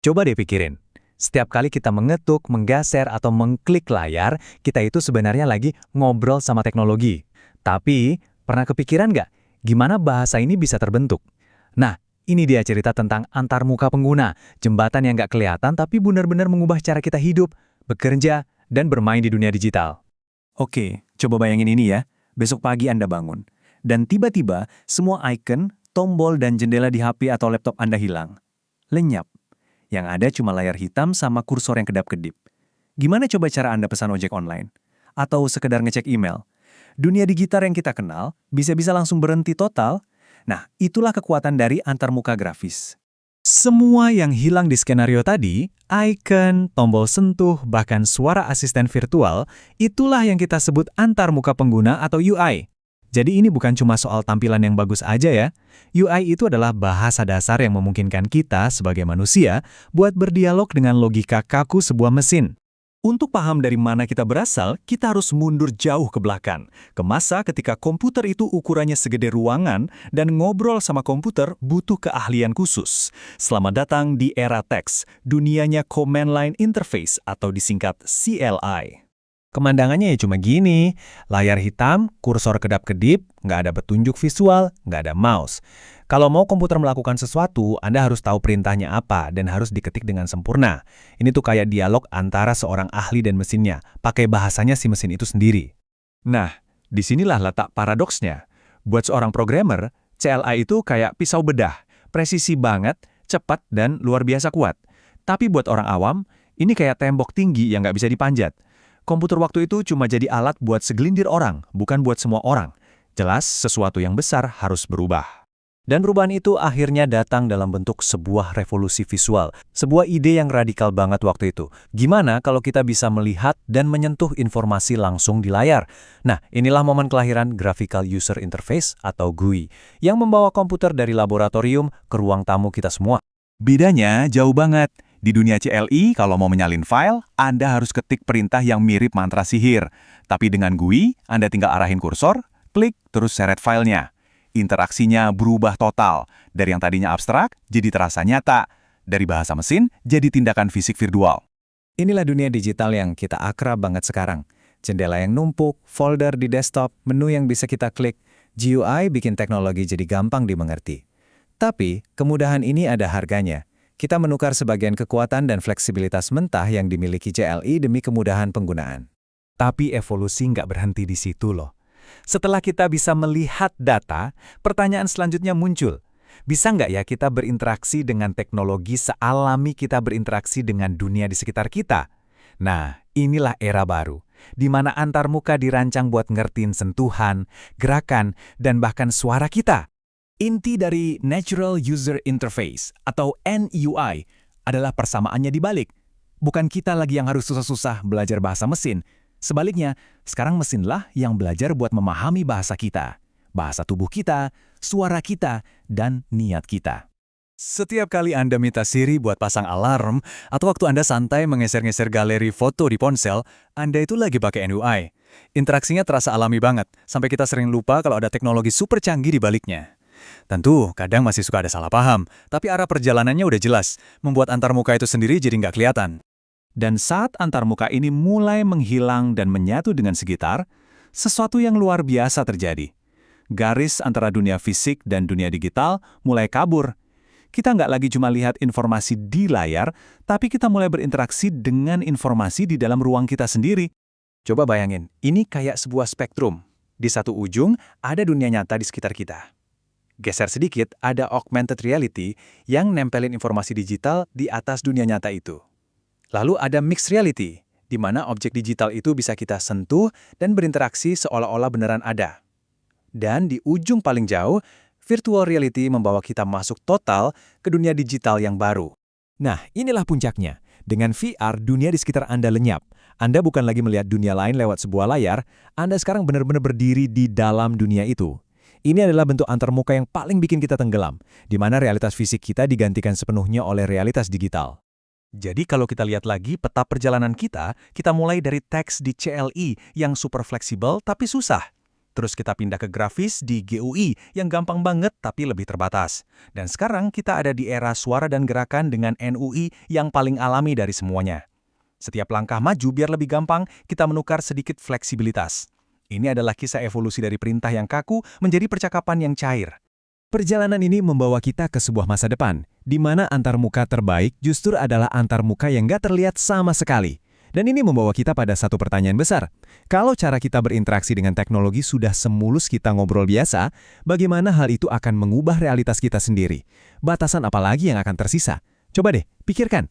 Coba deh pikirin. Setiap kali kita mengetuk, menggeser, atau mengklik layar, kita itu sebenarnya lagi ngobrol sama teknologi. Tapi, pernah kepikiran nggak gimana bahasa ini bisa terbentuk? Nah, ini dia cerita tentang antarmuka pengguna, jembatan yang nggak kelihatan tapi benar-benar mengubah cara kita hidup, bekerja, dan bermain di dunia digital. Oke, coba bayangin ini ya. Besok pagi Anda bangun. Dan tiba-tiba, semua icon, tombol, dan jendela di HP atau laptop Anda hilang. Lenyap. Yang ada cuma layar hitam sama kursor yang kedap-kedip. Gimana coba cara Anda pesan ojek online? Atau sekedar ngecek email? Dunia digital yang kita kenal bisa-bisa langsung berhenti total. Nah, itulah kekuatan dari antarmuka grafis. Semua yang hilang di skenario tadi, icon, tombol sentuh, bahkan suara asisten virtual, itulah yang kita sebut antarmuka pengguna atau UI. Jadi ini bukan cuma soal tampilan yang bagus aja ya. UI itu adalah bahasa dasar yang memungkinkan kita sebagai manusia buat berdialog dengan logika kaku sebuah mesin. Untuk paham dari mana kita berasal, kita harus mundur jauh ke belakang, ke masa ketika komputer itu ukurannya segede ruangan dan ngobrol sama komputer butuh keahlian khusus. Selamat datang di era teks, dunianya Command Line Interface atau disingkat CLI. Kemandangannya ya cuma gini, layar hitam, kursor kedap-kedip, nggak ada petunjuk visual, nggak ada mouse. Kalau mau komputer melakukan sesuatu, Anda harus tahu perintahnya apa dan harus diketik dengan sempurna. Ini tuh kayak dialog antara seorang ahli dan mesinnya, pakai bahasanya si mesin itu sendiri. Nah, disinilah letak paradoksnya. Buat seorang programmer, CLI itu kayak pisau bedah, presisi banget, cepat, dan luar biasa kuat. Tapi buat orang awam, ini kayak tembok tinggi yang nggak bisa dipanjat. Komputer waktu itu cuma jadi alat buat segelintir orang, bukan buat semua orang. Jelas, sesuatu yang besar harus berubah. Dan perubahan itu akhirnya datang dalam bentuk sebuah revolusi visual, sebuah ide yang radikal banget waktu itu. Gimana kalau kita bisa melihat dan menyentuh informasi langsung di layar? Nah, inilah momen kelahiran Graphical User Interface atau GUI, yang membawa komputer dari laboratorium ke ruang tamu kita semua. Bedanya jauh banget. Di dunia CLI, kalau mau menyalin file, Anda harus ketik perintah yang mirip mantra sihir. Tapi dengan GUI, Anda tinggal arahin kursor, klik, terus seret filenya. Interaksinya berubah total. Dari yang tadinya abstrak, jadi terasa nyata. Dari bahasa mesin, jadi tindakan fisik virtual. Inilah dunia digital yang kita akrab banget sekarang. Jendela yang numpuk, folder di desktop, menu yang bisa kita klik. GUI bikin teknologi jadi gampang dimengerti. Tapi, kemudahan ini ada harganya. Kita menukar sebagian kekuatan dan fleksibilitas mentah yang dimiliki CLI demi kemudahan penggunaan. Tapi evolusi nggak berhenti di situ loh. Setelah kita bisa melihat data, pertanyaan selanjutnya muncul. Bisa nggak ya kita berinteraksi dengan teknologi sealami kita berinteraksi dengan dunia di sekitar kita? Nah, inilah era baru, di mana antarmuka dirancang buat ngertiin sentuhan, gerakan, dan bahkan suara kita. Inti dari Natural User Interface atau NUI adalah persamaannya dibalik. Bukan kita lagi yang harus susah-susah belajar bahasa mesin. Sebaliknya, sekarang mesinlah yang belajar buat memahami bahasa kita, bahasa tubuh kita, suara kita, dan niat kita. Setiap kali Anda minta Siri buat pasang alarm, atau waktu Anda santai menggeser-geser galeri foto di ponsel, Anda itu lagi pakai NUI. Interaksinya terasa alami banget, sampai kita sering lupa kalau ada teknologi super canggih di baliknya. Tentu, kadang masih suka ada salah paham, tapi arah perjalanannya udah jelas, membuat antarmuka itu sendiri jadi nggak kelihatan. Dan saat antarmuka ini mulai menghilang dan menyatu dengan sekitar, sesuatu yang luar biasa terjadi. Garis antara dunia fisik dan dunia digital mulai kabur. Kita nggak lagi cuma lihat informasi di layar, tapi kita mulai berinteraksi dengan informasi di dalam ruang kita sendiri. Coba bayangin, ini kayak sebuah spektrum. Di satu ujung, ada dunia nyata di sekitar kita. Geser sedikit, ada augmented reality yang nempelin informasi digital di atas dunia nyata itu. Lalu ada mixed reality, di mana objek digital itu bisa kita sentuh dan berinteraksi seolah-olah beneran ada. Dan di ujung paling jauh, virtual reality membawa kita masuk total ke dunia digital yang baru. Nah, inilah puncaknya. Dengan VR, dunia di sekitar Anda lenyap. Anda bukan lagi melihat dunia lain lewat sebuah layar, Anda sekarang benar-benar berdiri di dalam dunia itu. Ini adalah bentuk antarmuka yang paling bikin kita tenggelam, di mana realitas fisik kita digantikan sepenuhnya oleh realitas digital. Jadi kalau kita lihat lagi peta perjalanan kita mulai dari teks di CLI yang super fleksibel tapi susah. Terus kita pindah ke grafis di GUI yang gampang banget tapi lebih terbatas. Dan sekarang kita ada di era suara dan gerakan dengan NUI yang paling alami dari semuanya. Setiap langkah maju biar lebih gampang, kita menukar sedikit fleksibilitas. Ini adalah kisah evolusi dari perintah yang kaku menjadi percakapan yang cair. Perjalanan ini membawa kita ke sebuah masa depan, di mana antarmuka terbaik justru adalah antarmuka yang nggak terlihat sama sekali. Dan ini membawa kita pada satu pertanyaan besar. Kalau cara kita berinteraksi dengan teknologi sudah semulus kita ngobrol biasa, bagaimana hal itu akan mengubah realitas kita sendiri? Batasan apa lagi yang akan tersisa? Coba deh, pikirkan.